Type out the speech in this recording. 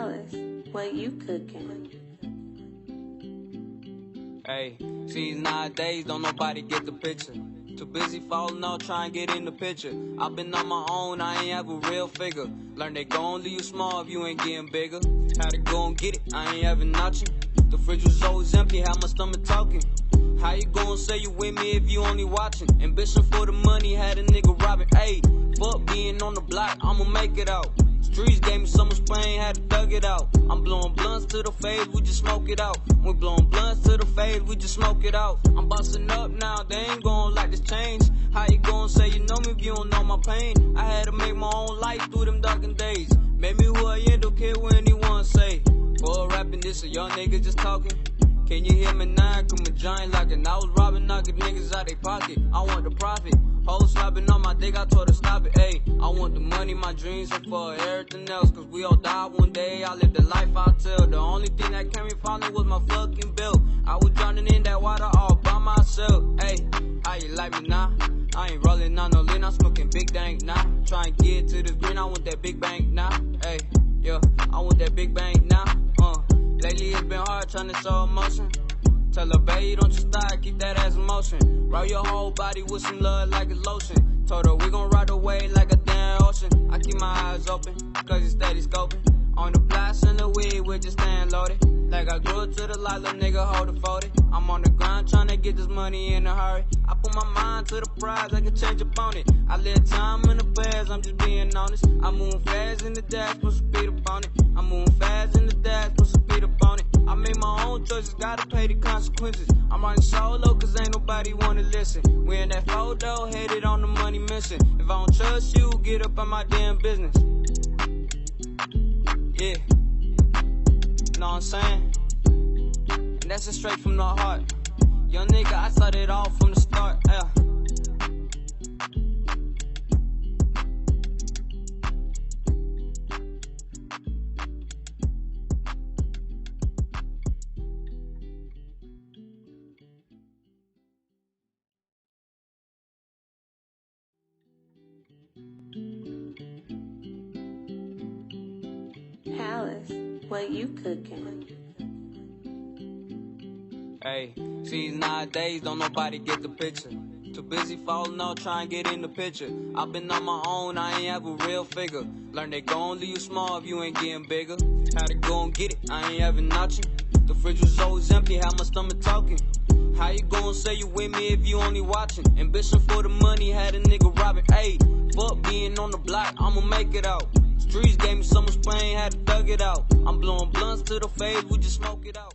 Alice, what you cooking? Hey, see, nowadays don't nobody get the picture. Too busy falling out trying to get in the picture. I've been on my own, I ain't have a real figure. Learn they gon' leave you small if you ain't getting bigger. Had to go and get it, I ain't having nothing. The fridge was always empty, had my stomach talking. How you gon' say you with me if you only watching? Ambition for the money, had a nigga robbing. Ayy, fuck being on the block, I'ma make it out. Streets gave me so much pain, had to thug it out. I'm blowing blunts to the fade, we just smoke it out. We blowing blunts to the fade, we just smoke it out. I'm busting up now, they ain't gon' like this change. How you gon' say you know me if you don't know my pain? I had to make my own life through them darkened days. Made me who I am, don't care what anyone say. For rapping this, a young nigga just talking. Can you hear me now? Come a giant like it. I was robbing, knocking niggas out they pocket. I want the profit. Hoes slapping on my dick, I told her stop it. Ayy, I want the money, my dreams are for everything else. Cause we all die one day, I live the life I tell. The only thing that kept me falling was my fucking bill. I was drowning in that water all by myself. Ayy, how you like me now? I ain't rolling on no lean, I'm smoking big dank now. Trying to get to this green, I want that big bank now. Ayy, yeah, I want that big bank now. Lately it's been hard trying to show emotion. Tell her, babe, don't you stop, keep that ass in motion. Roll your whole body with some love like it's lotion. Told her we gon' ride away like a damn ocean. I keep my eyes open, cause it's steady scoping. On the blast and the weed, we're just staying loaded. Like I grew to the light, little nigga hold it folded. I'm on the grind tryna get this money in a hurry. I put my mind to the prize, I can change up on it. I live time in the past, I'm just being honest. I move fast in the dash, put some speed up on it. I move fast in the dash, put some speed up on it. I make my own choices, gotta pay the consequences. I'm running solo, cause ain't nobody wanna listen. We in that photo, headed on the money mission. If I don't trust you, get up on my damn business. Yeah, know what I'm saying? And that's just straight from the heart. Young nigga, I started off from the start, yeah. Alice, what you cooking? Hey, see, nowadays don't nobody get the picture. Too busy falling out trying to get in the picture. I've been on my own, I ain't have a real figure. Learn they gon' leave you small if you ain't getting bigger. Had to go and get it, I ain't having nothing. The fridge was always empty, had my stomach talking. How you gon' say you with me if you only watching? Ambition for the money, had a nigga robbing. Ayy, fuck being on the block, I'ma make it out. Streets gave me so much pain, had to thug it out. I'm blowing blunts to the fade, we just smoke it out.